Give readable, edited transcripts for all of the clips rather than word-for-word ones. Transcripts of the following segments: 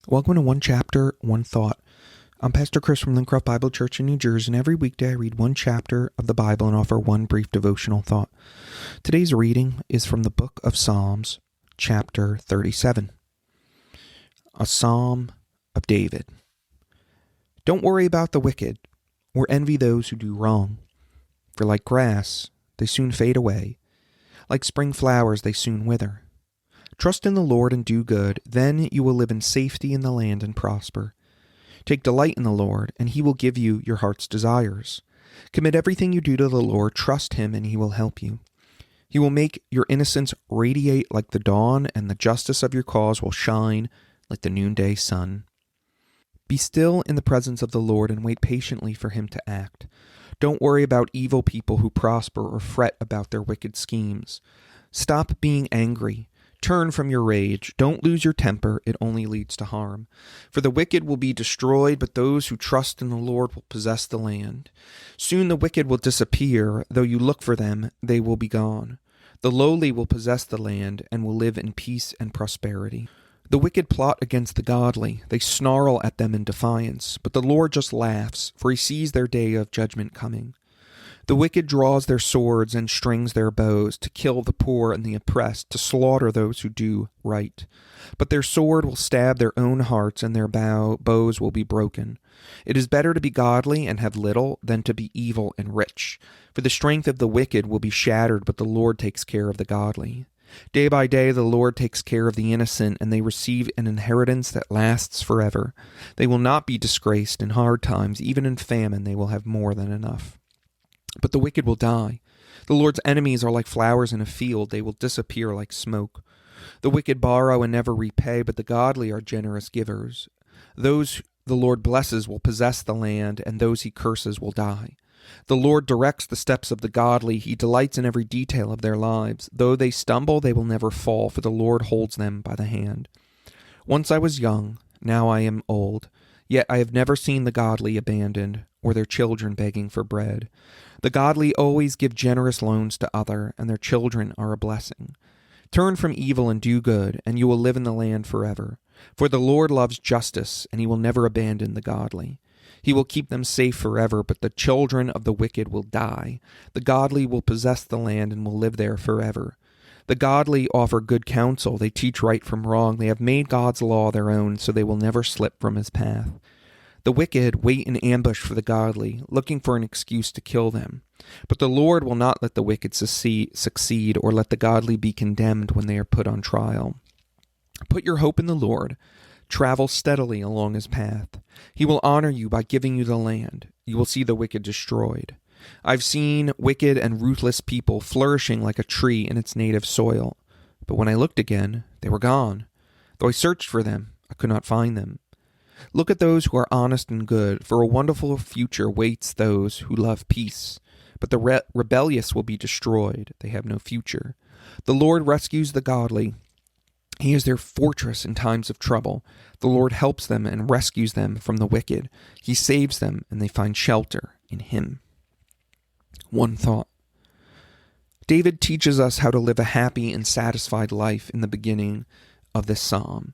Welcome to One Chapter, One Thought. I'm Pastor Chris from Lincroft Bible Church in New Jersey, and every weekday I read one chapter of the Bible and offer one brief devotional thought. Today's reading is from the book of Psalms, chapter 37. A Psalm of David. Don't worry about the wicked, or envy those who do wrong. For like grass, they soon fade away. Like spring flowers, they soon wither. Trust in the Lord and do good, then you will live in safety in the land and prosper. Take delight in the Lord, and he will give you your heart's desires. Commit everything you do to the Lord, trust him, and he will help you. He will make your innocence radiate like the dawn, and the justice of your cause will shine like the noonday sun. Be still in the presence of the Lord and wait patiently for him to act. Don't worry about evil people who prosper or fret about their wicked schemes. Stop being angry. Turn from your rage. Don't lose your temper. It only leads to harm. For the wicked will be destroyed, but those who trust in the Lord will possess the land. Soon the wicked will disappear. Though you look for them, they will be gone. The lowly will possess the land and will live in peace and prosperity. The wicked plot against the godly. They snarl at them in defiance. But the Lord just laughs, for he sees their day of judgment coming. The wicked draws their swords and strings their bows to kill the poor and the oppressed, to slaughter those who do right. But their sword will stab their own hearts, and their bows will be broken. It is better to be godly and have little than to be evil and rich. For the strength of the wicked will be shattered, but the Lord takes care of the godly. Day by day the Lord takes care of the innocent, and they receive an inheritance that lasts forever. They will not be disgraced in hard times. Even in famine they will have more than enough. But the wicked will die. The Lord's enemies are like flowers in a field. They will disappear like smoke. The wicked borrow and never repay, but the godly are generous givers. Those the Lord blesses will possess the land, and those he curses will die. The Lord directs the steps of the godly. He delights in every detail of their lives. Though they stumble, they will never fall, for the Lord holds them by the hand. Once I was young, now I am old. Yet I have never seen the godly abandoned, or their children begging for bread. The godly always give generous loans to others, and their children are a blessing. Turn from evil and do good, and you will live in the land forever. For the Lord loves justice, and he will never abandon the godly. He will keep them safe forever, but the children of the wicked will die. The godly will possess the land and will live there forever. The godly offer good counsel. They teach right from wrong. They have made God's law their own, so they will never slip from his path. The wicked wait in ambush for the godly, looking for an excuse to kill them. But the Lord will not let the wicked succeed, or let the godly be condemned when they are put on trial. Put your hope in the Lord. Travel steadily along his path. He will honor you by giving you the land. You will see the wicked destroyed. I've seen wicked and ruthless people flourishing like a tree in its native soil. But when I looked again, they were gone. Though I searched for them, I could not find them. Look at those who are honest and good, for a wonderful future waits those who love peace. But the rebellious will be destroyed. They have no future. The Lord rescues the godly. He is their fortress in times of trouble. The Lord helps them and rescues them from the wicked. He saves them, and they find shelter in him. One thought. David teaches us how to live a happy and satisfied life in the beginning of this psalm.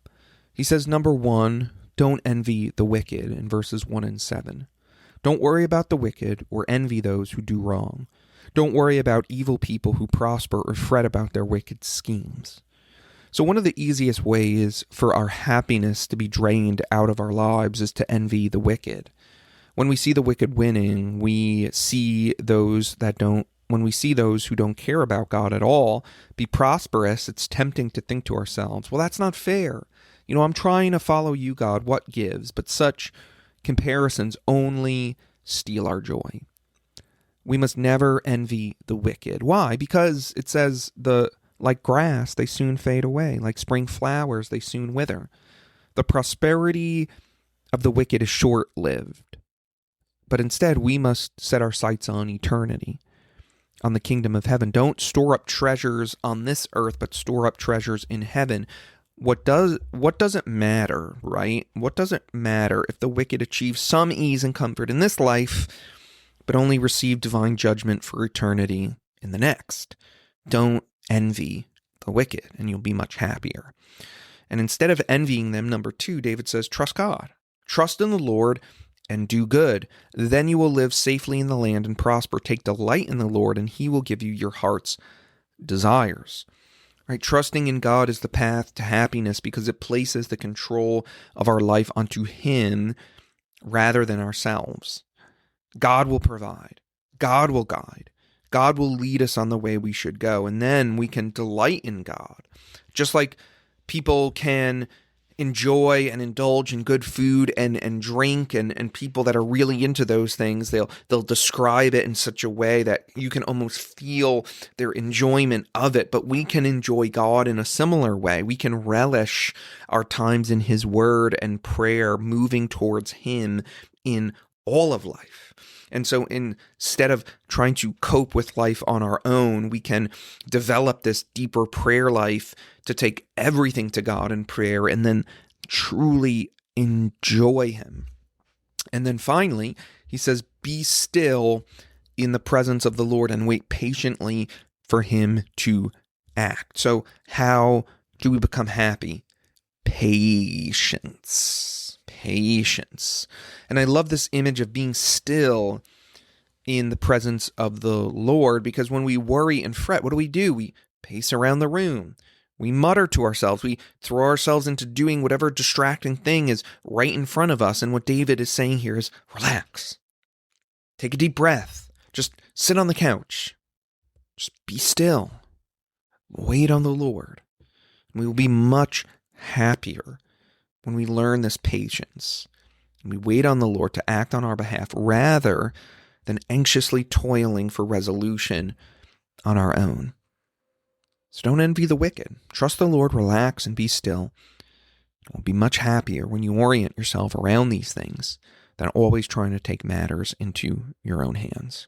He says, number 1, don't envy the wicked in verses 1 and 7. Don't worry about the wicked or envy those who do wrong. Don't worry about evil people who prosper or fret about their wicked schemes. So one of the easiest ways for our happiness to be drained out of our lives is to envy the wicked. When we see the wicked winning, when we see those who don't care about God at all be prosperous, it's tempting to think to ourselves, well, that's not fair. I'm trying to follow you, God. What gives? But such comparisons only steal our joy. We must never envy the wicked. Why? Because it says like grass, they soon fade away. Like spring flowers, they soon wither. The prosperity of the wicked is short-lived. But instead, we must set our sights on eternity, on the kingdom of heaven. Don't store up treasures on this earth, but store up treasures in heaven. What doesn't matter, right? What doesn't matter if the wicked achieve some ease and comfort in this life, but only receive divine judgment for eternity in the next? Don't envy the wicked, and you'll be much happier. And instead of envying them, number 2, David says, trust God. Trust in the Lord and do good. Then you will live safely in the land and prosper. Take delight in the Lord, and he will give you your heart's desires. Right? Trusting in God is the path to happiness because it places the control of our life onto him rather than ourselves. God will provide. God will guide. God will lead us on the way we should go. And then we can delight in God. Just like people can enjoy and indulge in good food and drink, and people that are really into those things, they'll describe it in such a way that you can almost feel their enjoyment of it. But we can enjoy God in a similar way. We can relish our times in his word and prayer, moving towards him in all of life. And so instead of trying to cope with life on our own, we can develop this deeper prayer life to take everything to God in prayer and then truly enjoy him. And then finally, he says, be still in the presence of the Lord and wait patiently for him to act. So how do we become happy? Patience. And I love this image of being still in the presence of the Lord, because when we worry and fret, what do? We pace around the room. We mutter to ourselves. We throw ourselves into doing whatever distracting thing is right in front of us. And what David is saying here is relax. Take a deep breath. Just sit on the couch. Just be still. Wait on the Lord. We will be much happier when we learn this patience, and we wait on the Lord to act on our behalf rather than anxiously toiling for resolution on our own. So don't envy the wicked. Trust the Lord, relax, and be still. You'll be much happier when you orient yourself around these things than always trying to take matters into your own hands.